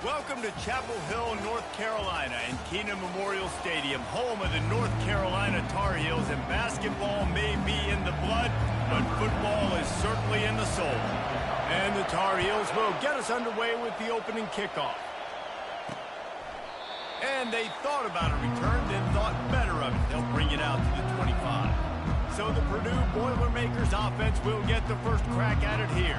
Welcome to Chapel Hill, North Carolina, and Keenan Memorial Stadium, home of the North Carolina Tar Heels, and basketball may be in the blood, but football is certainly in the soul. And the Tar Heels will get us underway with the opening kickoff. And they thought about a return, then thought better of it. They'll bring it out to the 25. So the Purdue Boilermakers offense will get the first crack at it here.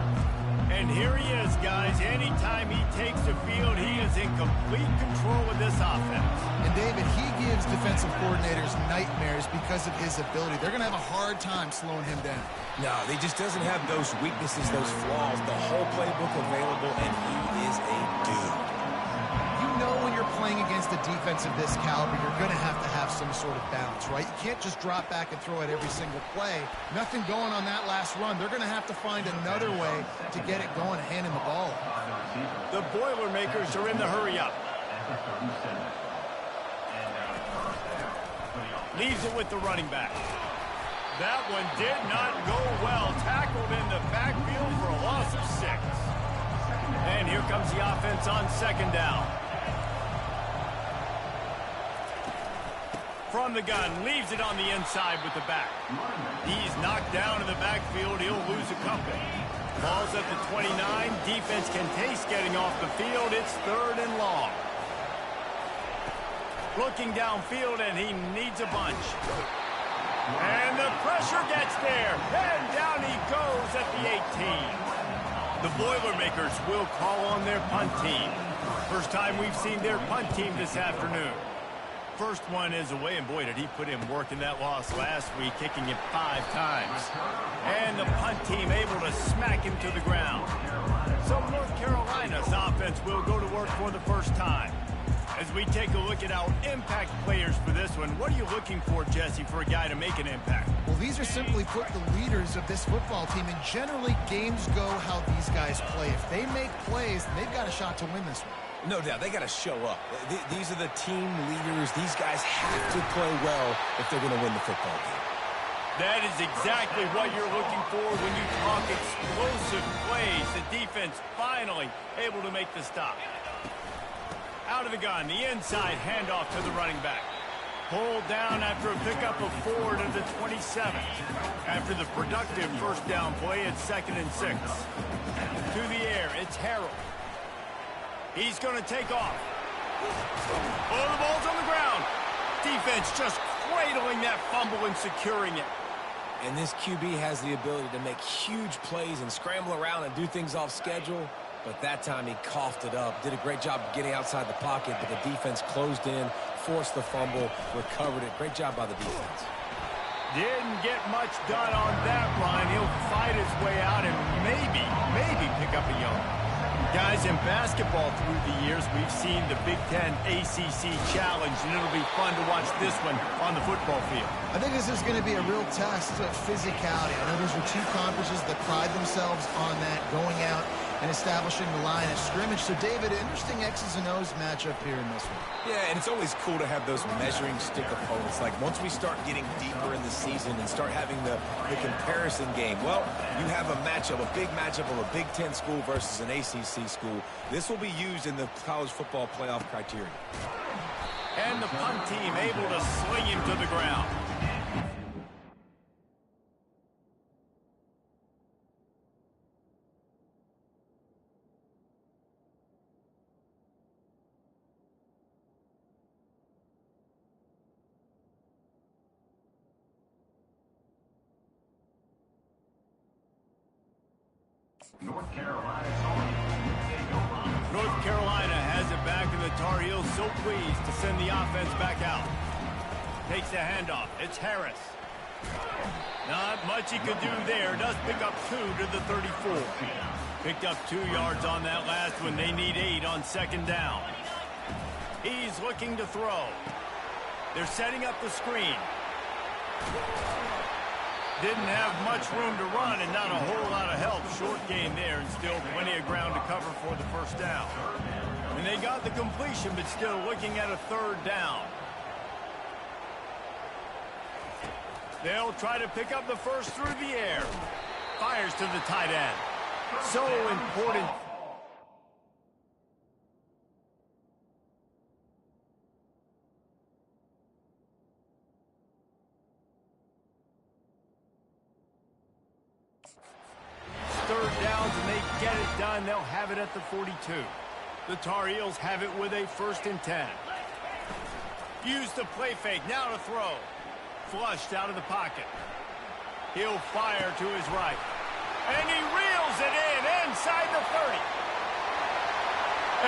And here he is, guys. Anytime he takes the field, he is in complete control of this offense. And, David, he gives defensive coordinators nightmares because of his ability. They're going to have a hard time slowing him down. No, he just doesn't have those weaknesses, those flaws, the whole playbook available, and he is a dude. You know when you're playing against a defense of this caliber, you're going to have some sort of balance, right? You can't just drop back and throw it every single play. Nothing going on that last run. They're going to have to find another way to get it going and handing the ball. The Boilermakers are in the hurry-up. Leaves it with the running back. That one did not go well. Tackled in the backfield for a loss of 6. And here comes the offense on second down. From the gun, leaves it on the inside with the back. He's knocked down in the backfield. He'll lose a couple. Ball's at the 29. Defense can taste getting off the field. It's 3rd and long. Looking downfield, and he needs a bunch. And the pressure gets there. And down he goes at the 18. The Boilermakers will call on their punt team. First time we've seen their punt team this afternoon. First one is away, and boy, did he put in work in that loss last week, kicking it 5 times. And the punt team able to smack him to the ground. So North Carolina's offense will go to work for the first time. As we take a look at our impact players for this one, what are you looking for, Jesse, for a guy to make an impact? Well, these are simply put the leaders of this football team, and generally games go how these guys play. If they make plays, then they've got a shot to win this one. No doubt, they got to show up. These are the team leaders. These guys have to play well if they're going to win the football game. That is exactly what you're looking for when you talk explosive plays. The defense finally able to make the stop. Out of the gun, the inside handoff to the running back. Pulled down after a pickup of 4 to the 27. After the productive first down play, it's 2nd and 6. To the air, it's Harrell. He's going to take off. Oh, the ball's on the ground. Defense just cradling that fumble and securing it. And this QB has the ability to make huge plays and scramble around and do things off schedule. But that time he coughed it up. Did a great job of getting outside the pocket, but the defense closed in, forced the fumble, recovered it. Great job by the defense. Didn't get much done on that run. He'll fight his way out and maybe pick up a yard. Guys, in basketball through the years, we've seen the Big Ten ACC Challenge, and it'll be fun to watch this one on the football field. I think this is going to be a real test of physicality. I know those were 2 conferences that pride themselves on that, going out and establishing the line of scrimmage. So, David, interesting X's and O's matchup here in this one. Yeah, and it's always cool to have those measuring stick opponents. Like, once we start getting deeper in the season and start having the comparison game, well, you have a matchup, a big matchup of a Big Ten school versus an ACC school. This will be used in the college football playoff criteria. And the punt team able to sling him to the ground. North Carolina has it back, and the Tar Heels so pleased to send the offense back out. Takes the handoff. It's Harris. Not much he could do there. Does pick up 2 to the 34. Picked up 2 yards on that last one. They need 8 on second down. He's looking to throw. They're setting up the screen. Didn't have much room to run and not a whole lot of help. Short gain there, and still plenty of ground to cover for the first down. And they got the completion, but still looking at a 3rd down. They'll try to pick up the first through the air. Fires to the tight end. So important. Third downs, and they get it done. They'll have it at the 42. The Tar Heels have it with a 1st and 10. Use the play fake. Now to throw. Flushed out of the pocket. He'll fire to his right. And he reels it in inside the 30.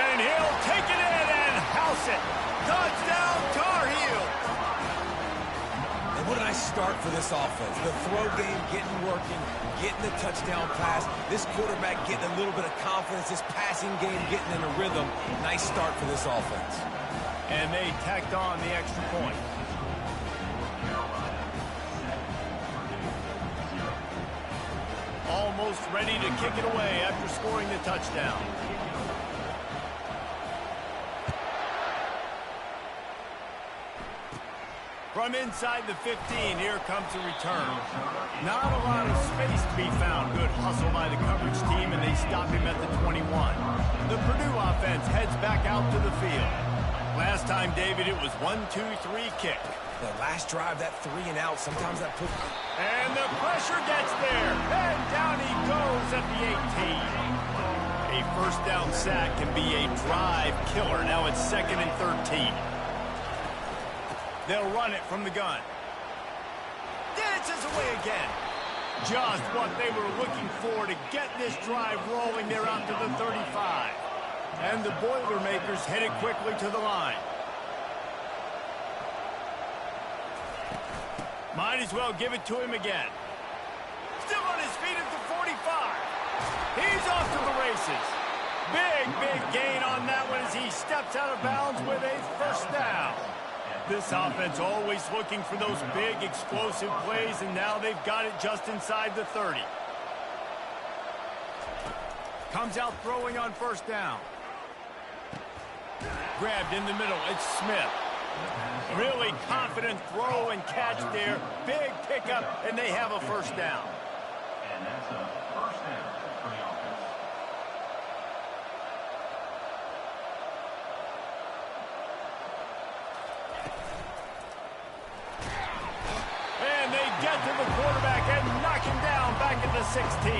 And he'll take it in and house it. Touchdown, Tar Heels. And what a nice start for this offense. The throw game getting working, getting the touchdown pass. This quarterback getting a little bit of confidence. This passing game getting in a rhythm. Nice start for this offense. And they tacked on the extra point. Almost ready to kick it away after scoring the touchdown. From inside the 15, here comes a return. Not a lot of space to be found. Good hustle by the coverage team, and they stop him at the 21. The Purdue offense heads back out to the field. Last time, David, it was 1-2-3 kick. The last drive, that 3 and out, sometimes that puts... And the pressure gets there. And down he goes at the 18. A first down sack can be a drive killer. Now it's 2nd and 13. They'll run it from the gun. Dances away again. Just what they were looking for to get this drive rolling. They're out to the 35. And the Boilermakers headed quickly to the line. Might as well give it to him again. Still on his feet at the 45. He's off to the races. Big gain on that one as he steps out of bounds with a 1st down. This offense always looking for those big, explosive plays, and now they've got it just inside the 30. Comes out throwing on 1st down. Grabbed in the middle. It's Smith. Really confident throw and catch there. Big pickup, and they have a 1st down. And that's a 1st down for the offense. And they get to the quarterback and knock him down back at the 16.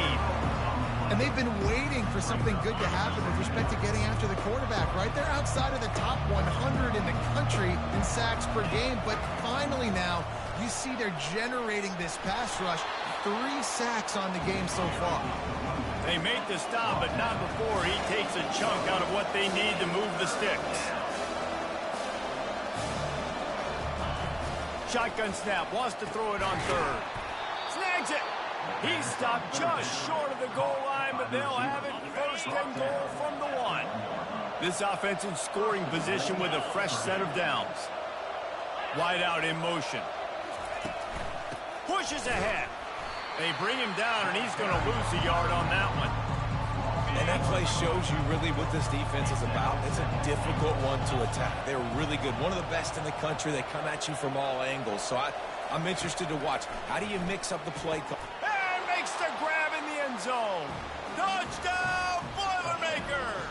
And they've been waiting for something good to happen with respect to getting after the quarterback, right? They're outside of the top 100 in the country in sacks per game, but finally now you see they're generating this pass rush. 3 sacks on the game so far. They make the stop, but not before he takes a chunk out of what they need to move the sticks. Shotgun snap, wants to throw it on 3rd. Snags it. He's stopped just short of the goal line, but they'll have it 1st and goal from the 1. This offense in scoring position with a fresh set of downs. Wide out in motion. Pushes ahead. They bring him down, and he's going to lose a yard on that one. And that play shows you really what this defense is about. It's a difficult one to attack. They're really good. One of the best in the country. They come at you from all angles. So I'm interested to watch. How do you mix up the play? And makes the grab in the end zone. Touchdown, Boilermakers!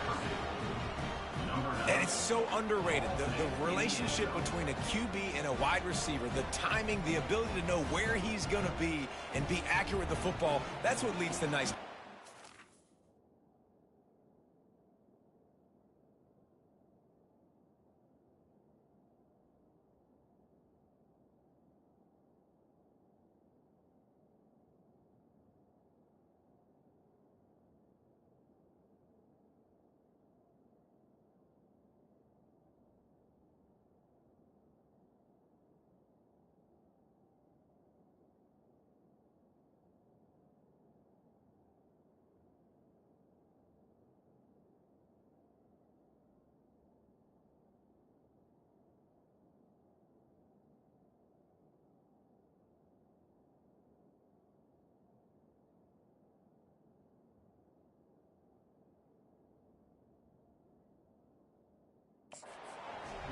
And it's so underrated. The relationship between a QB and a wide receiver, the timing, the ability to know where he's going to be and be accurate with the football, that's what leads to nice...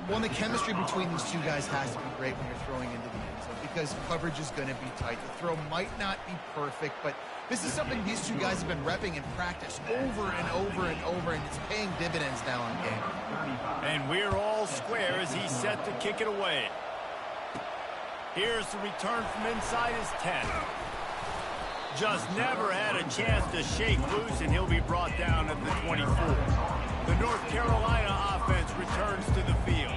Well, the chemistry between these two guys has to be great when you're throwing into the end zone because coverage is going to be tight. The throw might not be perfect, but this is something these two guys have been repping in practice over and over and over, and it's paying dividends now in game. And we're all square as he's set to kick it away. Here's the return from inside his 10. Just never had a chance to shake loose, and he'll be brought down at the 24. The North Carolina offense returns to the field.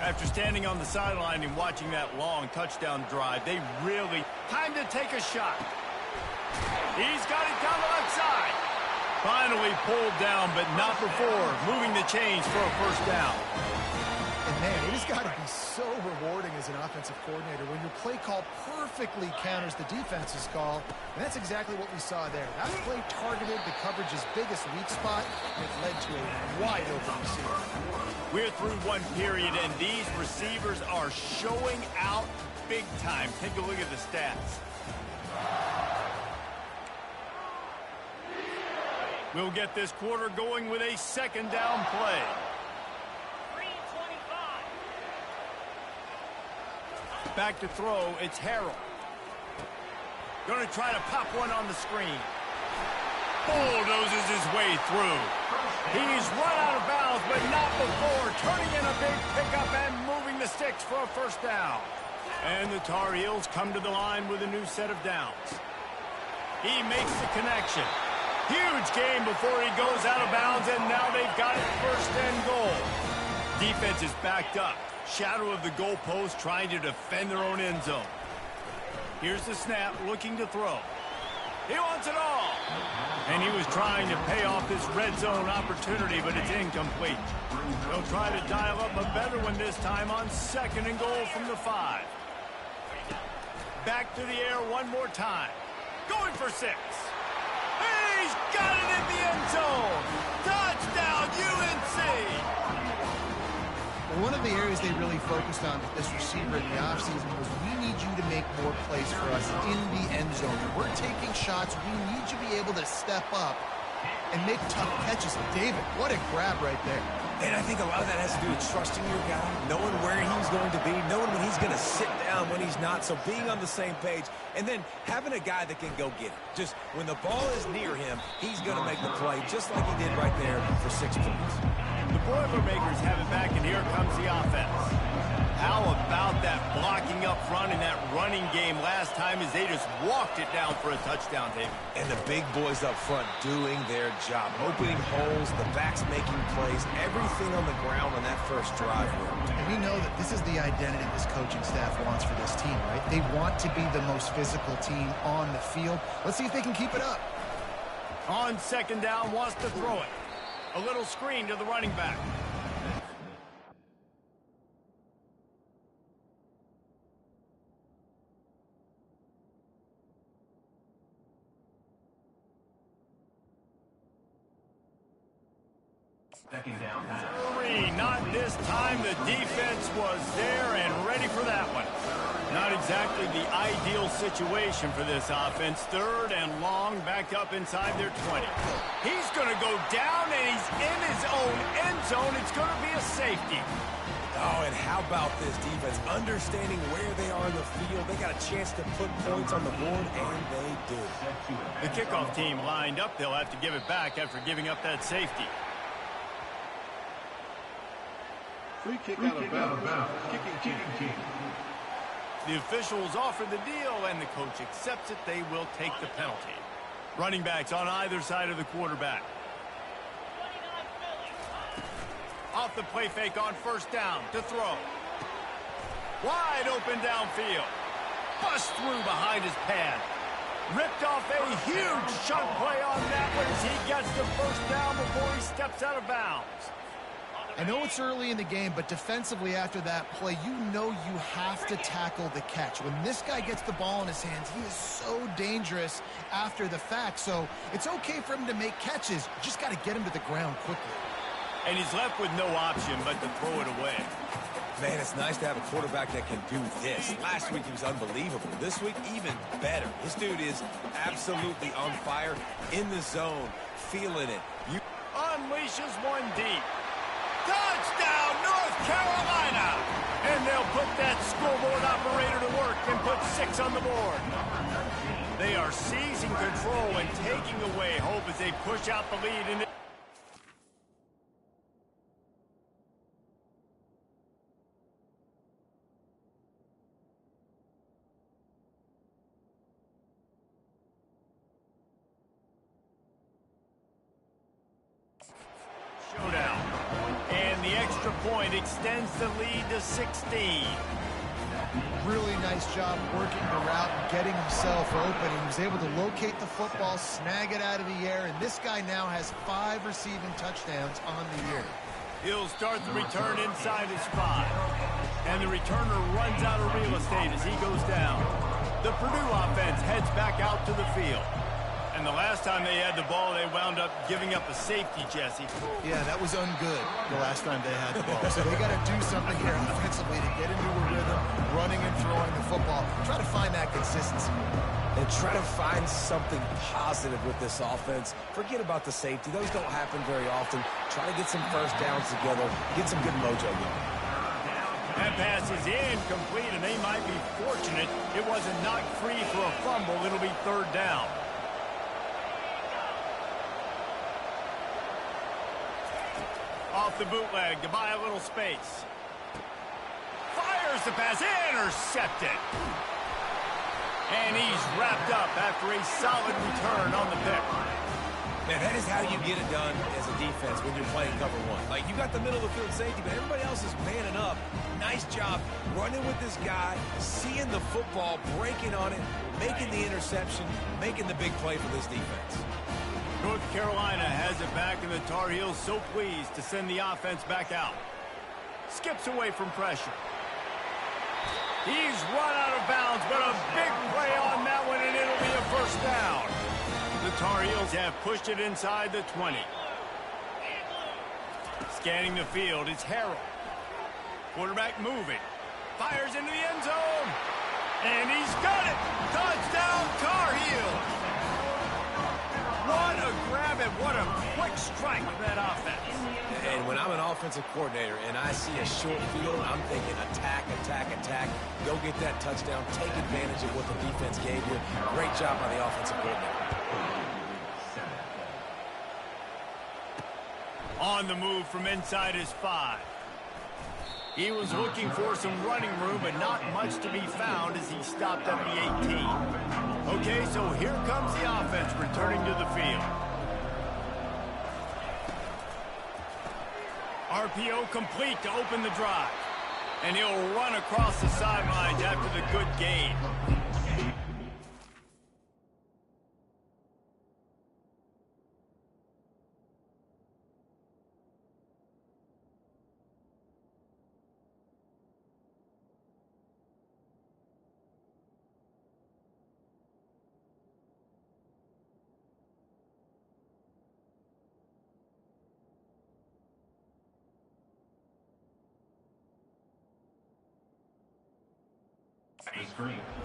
After standing on the sideline and watching that long touchdown drive, they really time to take a shot. He's got it down the left side. Finally pulled down, but not before moving the chains for a first down. And man, it has got to be so rewarding as an offensive coordinator when your play call perfectly counters the defense's call. And that's exactly what we saw there. That play targeted the coverage's biggest weak spot, and it led to a wide open receiver. We're through one period, and these receivers are showing out big time. Take a look at the stats. We'll get this quarter going with a second down play. Back to throw, it's Harrell. Going to try to pop one on the screen. Bulldozes his way through. He's run out of bounds, but not before turning in a big pickup and moving the sticks for a first down. And the Tar Heels come to the line with a new set of downs. He makes the connection. Huge gain before he goes out of bounds, and now they've got it first and goal. Defense is backed up. Shadow of the goalpost trying to defend their own end zone. Here's the snap, looking to throw. He wants it all. And he was trying to pay off this red zone opportunity, but it's incomplete. They'll try to dial up a better one this time on second and goal from the 5. Back to the air one more time. Going for 6. He's got it in the end zone. Touchdown, UNC. One of the areas they really focused on with this receiver in the offseason was we need you to make more plays for us in the end zone. We're taking shots. We need you to be able to step up and make tough catches. David, what a grab right there. And I think a lot of that has to do with trusting your guy, knowing where he's going to be, knowing when he's going to sit down, when he's not, so being on the same page, and then having a guy that can go get it. Just when the ball is near him, he's going to make the play, just like he did right there for 6 points. The Boilermakers have it back, and here comes the offense. How about that blocking up front and that running game last time as they just walked it down for a touchdown, David? And the big boys up front doing their job, opening holes, the backs making plays, everything on the ground on that first drive. And we know that this is the identity this coaching staff wants for this team, right? They want to be the most physical team on the field. Let's see if they can keep it up. On second down, wants to throw it. A little screen to the running back. Second down. 3, not this time. The defense was there and ready for that one. Not exactly the ideal situation for this offense. Third and long, back up inside their 20. He's going to go down, and he's in his own end zone. It's going to be a safety. Oh, and how about this defense? Understanding where they are in the field. They got a chance to put points on the board, and they do. The kickoff team lined up. They'll have to give it back after giving up that safety. Free kick out of bounds. Kicking team. The officials offer the deal, and the coach accepts it. They will take the penalty. Running backs on either side of the quarterback. Off the play fake on first down to throw. Wide open downfield. Bust through behind his pad. Ripped off a huge chunk play on that one as he gets the first down before he steps out of bounds. I know it's early in the game, but defensively after that play, you know you have to tackle the catch. When this guy gets the ball in his hands, he is so dangerous after the fact. So it's okay for him to make catches. You just got to get him to the ground quickly. And he's left with no option but to throw it away. Man, it's nice to have a quarterback that can do this. Last week he was unbelievable. This week even better. This dude is absolutely on fire, in the zone, feeling it. Unleashes one deep. Touchdown, North Carolina! And they'll put that scoreboard operator to work and put 6 on the board. They are seizing control and taking away hope as they push out the lead. Showdown. And the extra point extends the lead to 16. Really nice job working the route and getting himself open. He was able to locate the football, snag it out of the air, and this guy now has 5 receiving touchdowns on the year. He'll start the return inside his 5. And the returner runs out of real estate as he goes down. The Purdue offense heads back out to the field. And the last time they had the ball, they wound up giving up a safety, Jesse. Yeah, that was ungood the last time they had the ball. So they got to do something here offensively to get into a rhythm, running and throwing the football. Try to find that consistency. And try to find something positive with this offense. Forget about the safety. Those don't happen very often. Try to get some first downs together. Get some good mojo going. That pass is incomplete, and they might be fortunate it wasn't knocked free for a fumble. It'll be 3rd down. Off the bootleg to buy a little space. Fires the pass, intercepted. And he's wrapped up after a solid return on the pick. Man, that is how you get it done as a defense when you're playing cover 1. Like, you got the middle of the field safety, but everybody else is manning up. Nice job running with this guy, seeing the football, breaking on it, making the interception, making the big play for this defense. North Carolina has it back, and the Tar Heels so pleased to send the offense back out. Skips away from pressure. He's run out of bounds, but a big play on that one, and it'll be a 1st down. The Tar Heels have pushed it inside the 20. Scanning the field, it's Harrell. Quarterback moving. Fires into the end zone. And he's got it. Touchdown, Tar Heels. What a grab and what a quick strike with that offense. And when I'm an offensive coordinator and I see a short field, I'm thinking attack, attack, attack. Go get that touchdown. Take advantage of what the defense gave you. Great job by the offensive coordinator. On the move from inside his 5. He was looking for some running room, but not much to be found as he stopped at the 18. Okay, so here comes the offense returning to the field. RPO complete to open the drive. And he'll run across the sidelines after the good gain.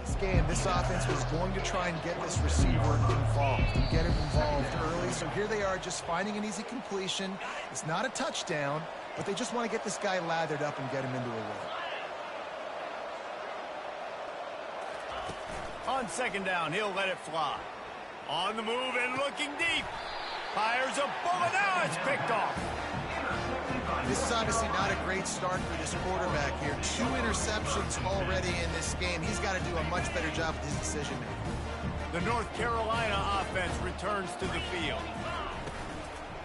This game, this offense was going to try and get this receiver involved and get him involved early. So here they are just finding an easy completion. It's not a touchdown, but they just want to get this guy lathered up and get him into a rhythm. On 2nd down, he'll let it fly. On the move and looking deep. Fires a bullet. Now it's picked off. This is obviously not a great start for this quarterback here. 2 interceptions already in this game. He's got to do a much better job with his decision-making. The North Carolina offense returns to the field.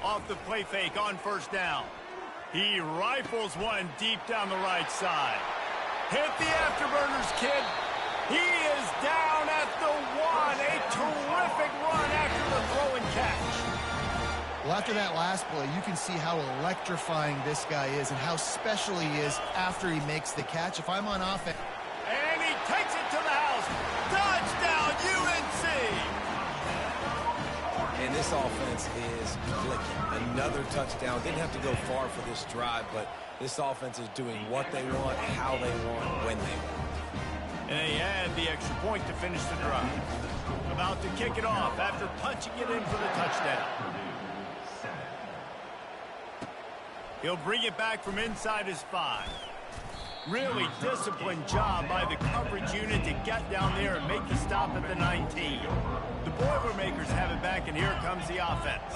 Off the play fake on 1st down. He rifles one deep down the right side. Hit the afterburners, kid. He is down at the 1. A terrific run after the throw and catch. Well, after that last play, you can see how electrifying this guy is and how special he is after he makes the catch. If I'm on offense... And he takes it to the house. Touchdown, UNC! And this offense is clicking. Another touchdown. Didn't have to go far for this drive, but this offense is doing what they want, how they want, when they want. And they add the extra point to finish the drive. About to kick it off after punching it in for the touchdown. He'll bring it back from inside his 5. Really disciplined job by the coverage unit to get down there and make the stop at the 19. The Boilermakers have it back, and here comes the offense.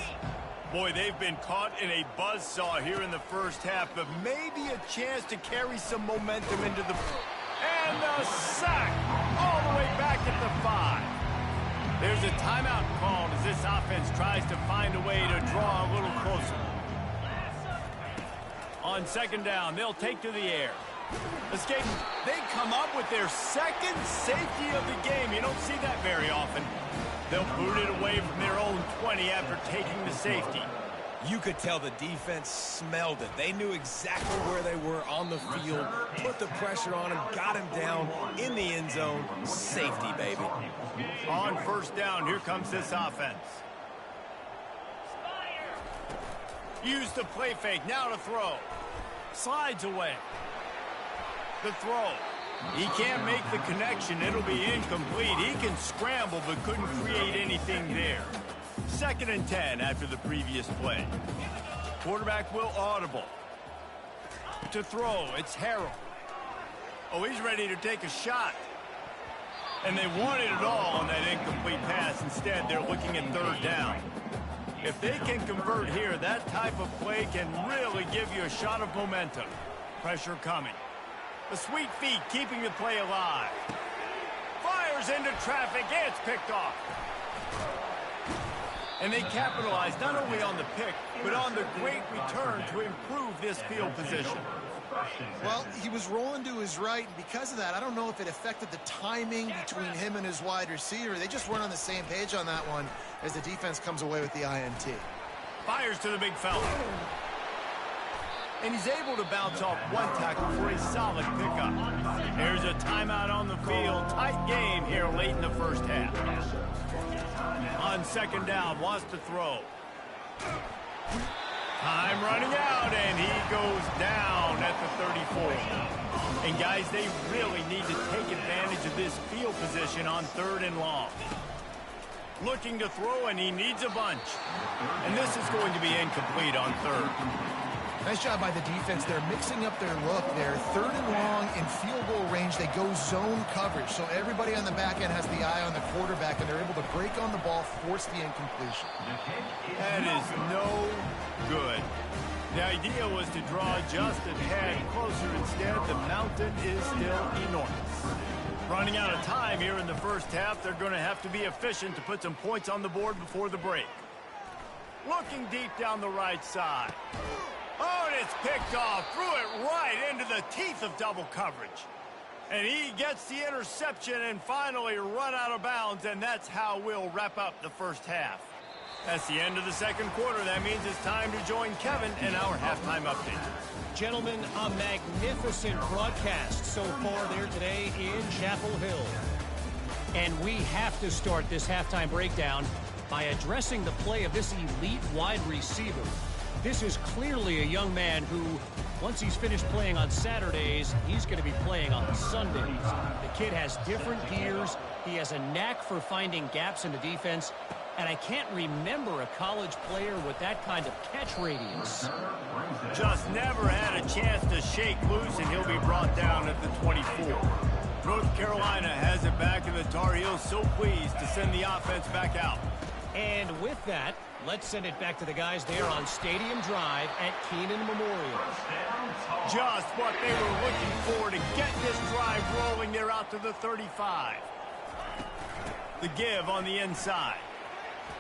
Boy, they've been caught in a buzzsaw here in the first half, but maybe a chance to carry some momentum into the... And the sack all the way back at the 5. There's a timeout called as this offense tries to find a way to draw a little closer. On second down, they'll take to the air. Escape. They come up with their second safety of the game. You don't see that very often. They'll boot it away from their own 20 after taking the safety. You could tell the defense smelled it. They knew exactly where they were on the field, put the pressure on him, got him down in the end zone. Safety, baby. On first down, here comes this offense. Use the play fake, now to throw. Slides away. The throw. He can't make the connection. It'll be incomplete. He can scramble, but couldn't create anything there. 2nd and 10 after the previous play. Quarterback will audible. To throw, it's Harrell. Oh, he's ready to take a shot. And they wanted it all on that incomplete pass. Instead, they're looking at 3rd down. If they can convert here, that type of play can really give you a shot of momentum. Pressure coming. The sweet feet keeping the play alive. Fires into traffic. It's picked off. And they capitalize not only on the pick, but on the great return to improve this field position. Well, he was rolling to his right, and because of that, I don't know if it affected the timing between him and his wide receiver. They just weren't on the same page on that one as the defense comes away with the INT. Fires to the big fella. And he's able to bounce off one tackle for a solid pickup. There's a timeout on the field. Tight game here late in the first half. On second down, wants to throw. Time running out, and he goes down at the 34. And guys, they really need to take advantage of this field position on 3rd and long. Looking to throw, and he needs a bunch. And this is going to be incomplete on 3rd. Nice job by the defense. They're mixing up their look there. 3rd and long in field goal range. They go zone coverage. So everybody on the back end has the eye on the quarterback, and they're able to break on the ball, force the incompletion. That is no good. The idea was to draw just a tad closer. Instead, the mountain is still enormous. Running out of time here in the first half, they're going to have to be efficient to put some points on the board before the break. Looking deep down the right side. Oh, and it's picked off. Threw it right into the teeth of double coverage. And he gets the interception and finally run out of bounds, and that's how we'll wrap up the first half. That's the end of the second quarter. That means it's time to join Kevin in our halftime update. Gentlemen, a magnificent broadcast so far there today in Chapel Hill. And we have to start this halftime breakdown by addressing the play of this elite wide receiver. This is clearly a young man who, once he's finished playing on Saturdays, he's going to be playing on Sundays. The kid has different gears. He has a knack for finding gaps in the defense. And I can't remember a college player with that kind of catch radius. Just never had a chance to shake loose, and he'll be brought down at the 24. North Carolina has it back, and the Tar Heels so pleased to send the offense back out. And with that, let's send it back to the guys there on Stadium Drive at Keenan Memorial. Just what they were looking for to get this drive rolling. They're out to the 35. The give on the inside.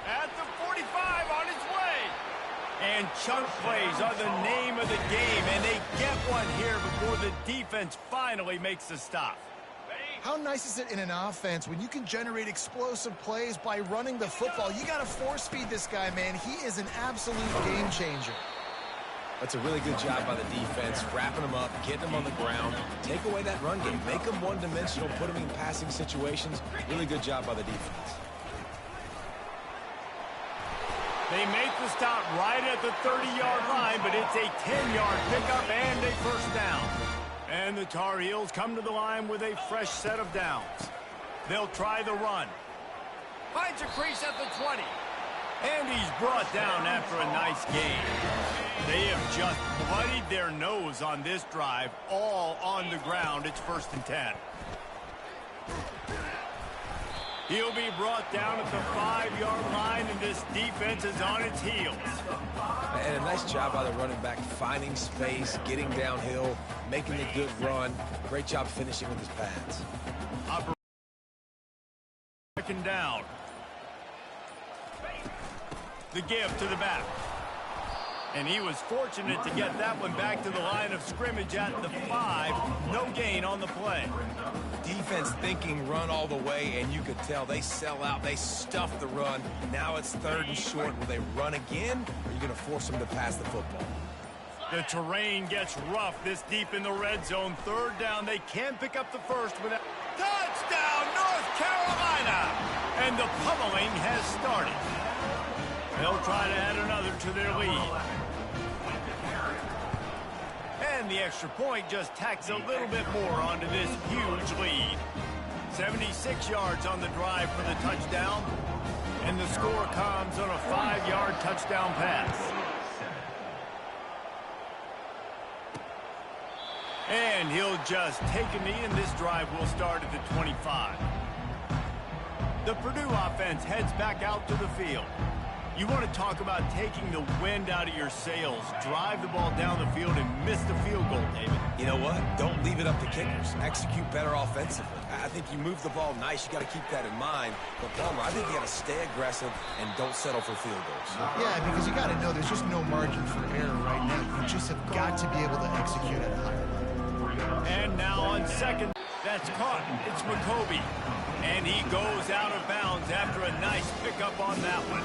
At the 45, on his way. And chunk plays are the name of the game, and they get one here before the defense finally makes the stop. How nice is it in an offense when you can generate explosive plays by running the football? You got to force feed this guy, man. He is an absolute game changer. That's a really good job by the defense, wrapping them up, getting them on the ground, take away that run game, make them one-dimensional, put them in passing situations. Really good job by the defense. They make the stop right at the 30-yard line, but it's a 10-yard pickup and a first down. And the Tar Heels come to the line with a fresh set of downs. They'll try the run. Finds a crease at the 20. And he's brought down after a nice gain. They have just bloodied their nose on this drive, all on the ground. It's 1st and 10. He'll be brought down at the 5-yard line, and this defense is on its heels. And a nice job by the running back, finding space, getting downhill, making a good run. Great job finishing with his pads. 2nd down. The give to the back. And he was fortunate to get that one back to the line of scrimmage at the 5. No gain on the play. Defense thinking run all the way, and you could tell they sell out. They stuff the run. Now it's 3rd and short. Will they run again, or are you going to force them to pass the football? The terrain gets rough this deep in the red zone. 3rd down. They can pick up the first without... Touchdown, North Carolina! And the pummeling has started. They'll try to add another to their lead. And the extra point just tacks a little bit more onto this huge lead. 76 yards on the drive for the touchdown. And the score comes on a 5-yard touchdown pass. And he'll just take a knee, and this drive will start at the 25. The Purdue offense heads back out to the field. You want to talk about taking the wind out of your sails. Drive the ball down the field and miss the field goal, David. You know what? Don't leave it up to kickers. Execute better offensively. I think you move the ball nice. You got to keep that in mind. But, Palmer, I think you got to stay aggressive and don't settle for field goals. Yeah, because you got to know there's just no margin for error right now. You just have got to be able to execute at a higher level. And now on 2nd, that's caught. It's McCoby. And he goes out of bounds after a nice pickup on that one.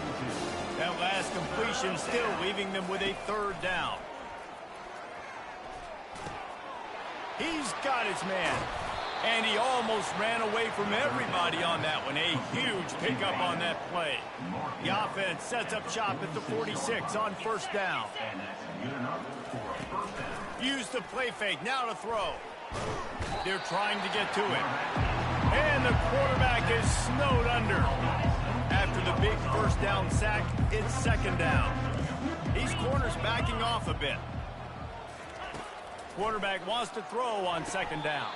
That last completion still leaving them with a 3rd down. He's got his man. And he almost ran away from everybody on that one. A huge pickup on that play. The offense sets up shop at the 46 on 1st down. Use the play fake. Now to throw. They're trying to get to him. And the quarterback is snowed under. After the big 1st down sack, it's 2nd down. These corners backing off a bit. Quarterback wants to throw on 2nd down.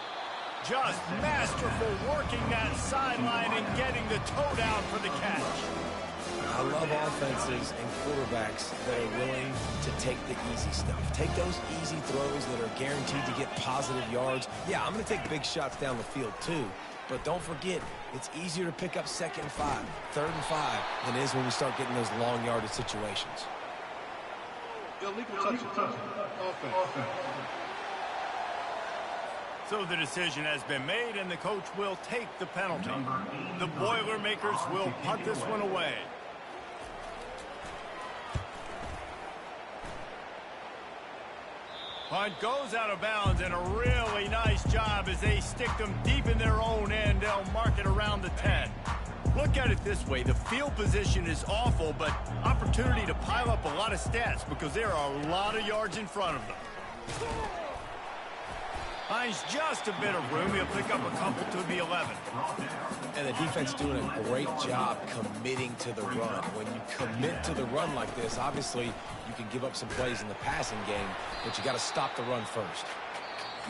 Just masterful working that sideline and getting the toe down for the catch. I love offenses and quarterbacks that are willing to take the easy stuff. Take those easy throws that are guaranteed to get positive yards. Yeah, I'm going to take big shots down the field too. But don't forget, it's easier to pick up 2nd and 5, 3rd and 5 than it is when we start getting those long yardage situations. Illegal touches. Offense. So the decision has been made, and the coach will take the penalty. The Boilermakers will punt this one away. Punt goes out of bounds, and a really nice job as they stick them deep in their own end. They'll mark it around the 10. Look at it this way. The field position is awful, but opportunity to pile up a lot of stats because there are a lot of yards in front of them. Finds just a bit of room. He'll pick up a couple to the 11. And the defense doing a great job committing to the run. When you commit to the run like this, obviously you can give up some plays in the passing game, but you got to stop the run first.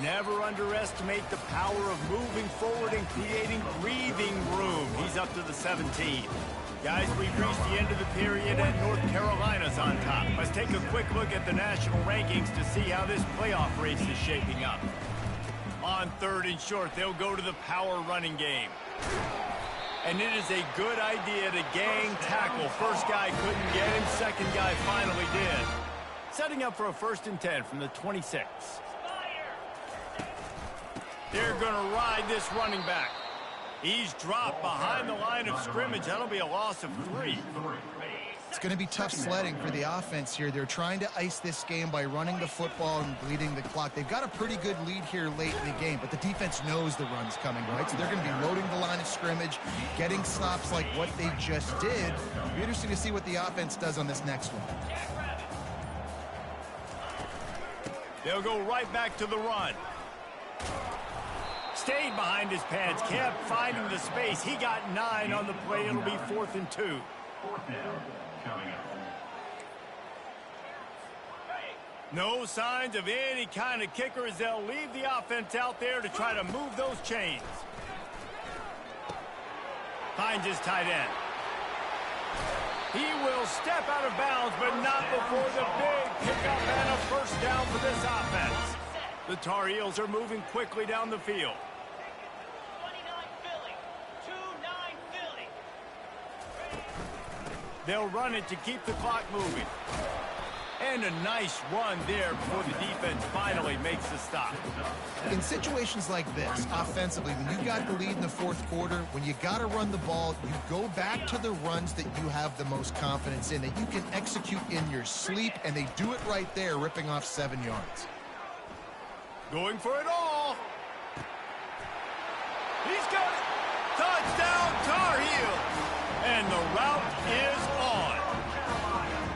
Never underestimate the power of moving forward and creating breathing room. He's up to the 17. Guys, we've reached the end of the period, and North Carolina's on top. Let's take a quick look at the national rankings to see how this playoff race is shaping up. On 3rd and short, they'll go to the power running game. And it is a good idea to gang tackle. First guy couldn't get him, second guy finally did. Setting up for a 1st and 10 from the 26. They're going to ride this running back. He's dropped behind the line of scrimmage. That'll be a loss of 3. It's going to be tough sledding for the offense here. They're trying to ice this game by running the football and bleeding the clock. They've got a pretty good lead here late in the game, but the defense knows the run's coming, right? So they're going to be loading the line of scrimmage, getting stops like what they just did. It'll be interesting to see what the offense does on this next one. They'll go right back to the run. Stayed behind his pads, kept finding the space. He got 9 on the play. It'll be 4th and 2. Fourth down coming up. No signs of any kind of kicker as they'll leave the offense out there to try to move those chains. Finds his tight end. He will step out of bounds, but not before the big pickup and a first down for this offense. The Tar Heels are moving quickly down the field. 29 Philly. 2-9 Philly. They'll run it to keep the clock moving. And a nice run there before the defense finally makes the stop. In situations like this, offensively, when you got the lead in the fourth quarter, when you got to run the ball, you go back to the runs that you have the most confidence in, that you can execute in your sleep, and they do it right there, ripping off 7 yards. Going for it all. He's got it. Touchdown, Tar Heels. And the route is on.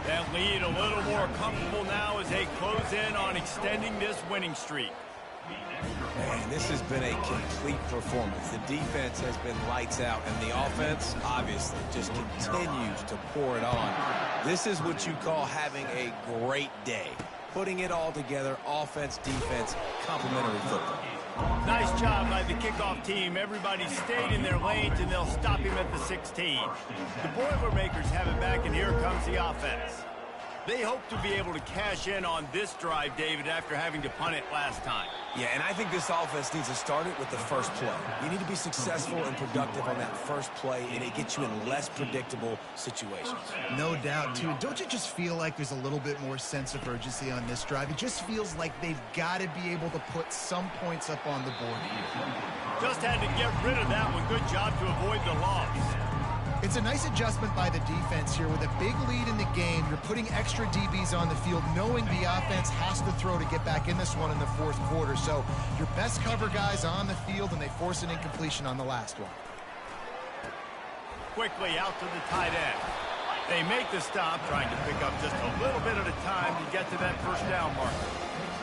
That lead a little more comfortable now as they close in on extending this winning streak. Man, this has been a complete performance. The defense has been lights out, and the offense, obviously, just continues to pour it on. This is what you call having a great day. Putting it all together, offense, defense, complementary football. Nice job by the kickoff team. Everybody stayed in their lanes, and they'll stop him at the 16. The Boilermakers have it back, and here comes the offense. They hope to be able to cash in on this drive, David, after having to punt it last time. Yeah, and I think this offense needs to start it with the first play. You need to be successful and productive on that first play, and it gets you in less predictable situations. No doubt, too. Don't you just feel like there's a little bit more sense of urgency on this drive? It just feels like they've got to be able to put some points up on the board here. Just had to get rid of that one. Good job to avoid the loss. It's a nice adjustment by the defense here. With a big lead in the game, you're putting extra DBs on the field, knowing the offense has to throw to get back in this one in the fourth quarter. So your best cover guys on the field, and they force an incompletion on the last one. Quickly out to the tight end. They make the stop, trying to pick up just a little bit at a time to get to that first down marker.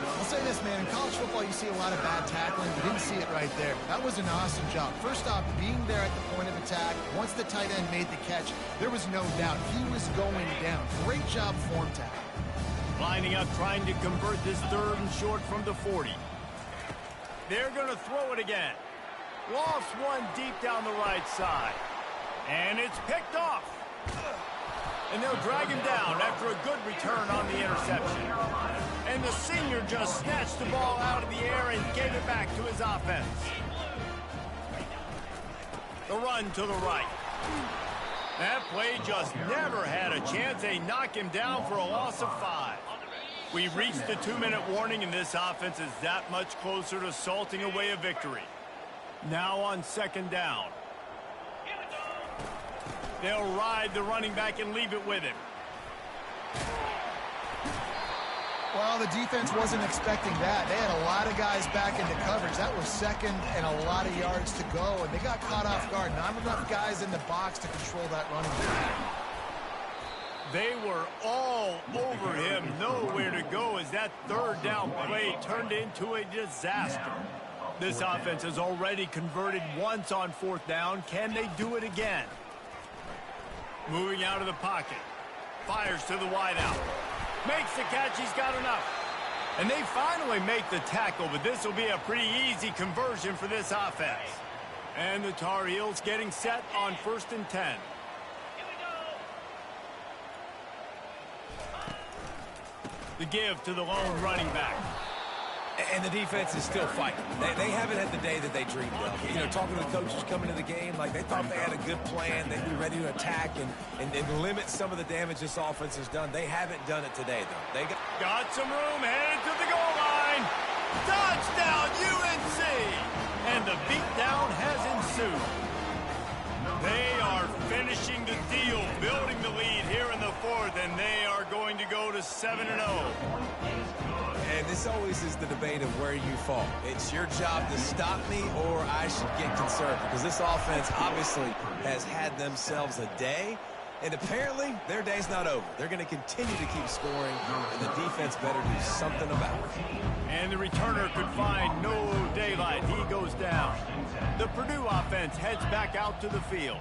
I'll say this, man. In college football, you see a lot of bad tackling. You didn't see it right there. That was an awesome job. First off, being there at the point of attack. Once the tight end made the catch, there was no doubt he was going down. Great job form tackle. Lining up, trying to convert this third and short from the 40. They're going to throw it again. Lofts one deep down the right side. And it's picked off. And they'll drag him down after a good return on the interception. And the senior just snatched the ball out of the air and gave it back to his offense. The run to the right. That play just never had a chance. They knock him down for a loss of 5. We've reached the 2-minute warning, and this offense is that much closer to salting away a victory. Now on second down. They'll ride the running back and leave it with him. Well, the defense wasn't expecting that. They had a lot of guys back into coverage. That was second and a lot of yards to go, and they got caught off guard. Not enough guys in the box to control that running back. They were all over him. Nowhere to go as that third down play turned into a disaster. This offense has already converted once on fourth down. Can they do it again? Moving out of the pocket. Fires to the wideout. Makes the catch. He's got enough. And they finally make the tackle, but this will be a pretty easy conversion for this offense. And the Tar Heels getting set on 1st and 10. The give to the lone running back. And the defense is still fighting. They haven't had the day that they dreamed of. You know, talking to the coaches coming to the game, like they thought they had a good plan. They'd be ready to attack and limit some of the damage this offense has done. They haven't done it today, though. They got some room, headed to the goal line. Touchdown, UNC! And the beatdown has ensued. They are finishing the deal, building the lead here in the fourth, and they are going to go to 7-0. And this always is the debate of where you fall. It's your job to stop me, or I should get concerned, because this offense obviously has had themselves a day, and apparently their day's not over. They're going to continue to keep scoring, and the defense better do something about it. And the returner could find no daylight. He goes down. The Purdue offense heads back out to the field.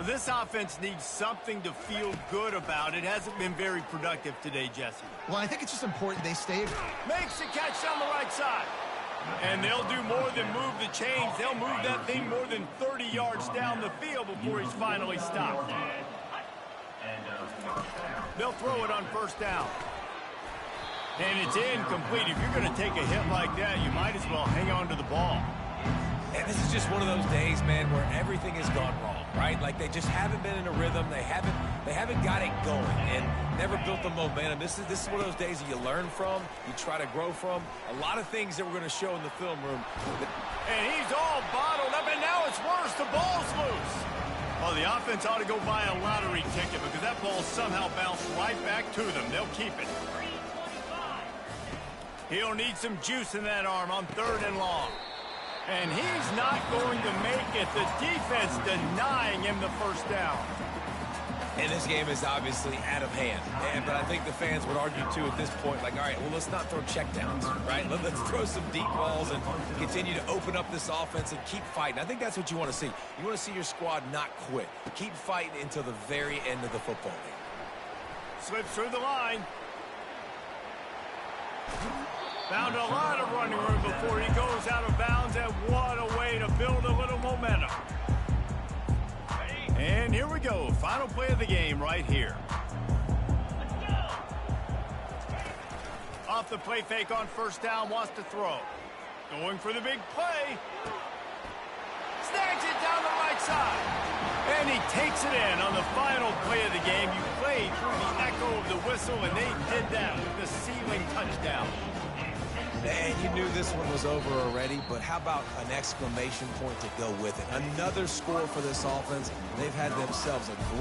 This offense needs something to feel good about. It hasn't been very productive today, Jesse. Well, I think it's just important they stay. Makes the catch down the right side. And they'll do more than move the chains. They'll move that thing more than 30 yards down the field before he's finally stopped. They'll throw it on first down. And it's incomplete. If you're going to take a hit like that, you might as well hang on to the ball. And this is just one of those days, man, where everything has gone wrong, right? Like they just haven't been in a rhythm. They haven't got it going and never built the momentum. This is one of those days that you learn from, you try to grow from. A lot of things that we're going to show in the film room. And he's all bottled up, and now it's worse. The ball's loose. Well, the offense ought to go buy a lottery ticket because that ball somehow bounced right back to them. They'll keep it. He'll need some juice in that arm on 3rd and long. And he's not going to make it. The defense denying him the first down. And this game is obviously out of hand. But I think the fans would argue, too, at this point, like, all right, well, let's not throw checkdowns, right? Let's throw some deep balls and continue to open up this offense and keep fighting. I think that's what you want to see. You want to see your squad not quit. Keep fighting until the very end of the football game. Slips through the line. Found a lot of running room before he goes out of bounds, and what a way to build a little momentum. And here we go. Final play of the game right here. Off the play fake on first down, wants to throw. Going for the big play. Snags it down the right side. And he takes it in on the final play of the game. You played through the echo of the whistle, and they did that with the ceiling touchdown. And you knew this one was over already, but how about an exclamation point to go with it? Another score for this offense. They've had themselves a great